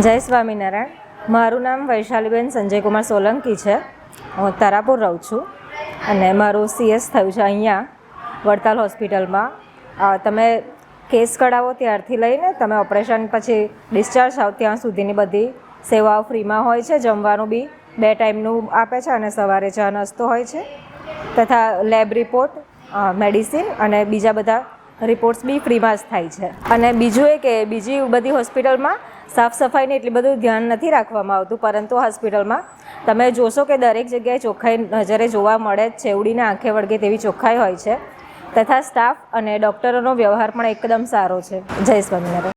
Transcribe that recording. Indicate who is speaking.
Speaker 1: જય સ્વામિનારાયણ. મારું નામ વૈશાલીબેન સંજયકુમાર સોલંકી છે. હું તારાપુર રહું છું અને મારું CS થયું છે અહીંયા વડતાલ હોસ્પિટલમાં. તમે કેસ કઢાવો ત્યારથી લઈને તમે ઓપરેશન પછી ડિસ્ચાર્જ થાવ ત્યાં સુધીની બધી સેવાઓ ફ્રીમાં હોય છે. જમવાનું બી 2 ટાઈમનું આપે છે અને સવારે ચા નાસ્તો હોય છે, તથા લેબ રિપોર્ટ, મેડિસિન અને બીજા બધા રિપોર્ટ્સ બી ફ્રીમાં જ થાય છે. અને બીજું એ કે બીજી બધી હોસ્પિટલમાં સાફ સફાઈને એટલી બધું ધ્યાન નથી રાખવામાં આવતું, પરંતુ હોસ્પિટલમાં તમે જોશો કે દરેક જગ્યાએ ચોખ્ખાઈ નજરે જોવા મળે જ છે. ઉડીને આંખે વળગે તેવી ચોખ્ખાઈ હોય છે, તથા સ્ટાફ અને ડૉક્ટરોનો વ્યવહાર પણ એકદમ સારો છે. જય સ્વામિનારાયણ.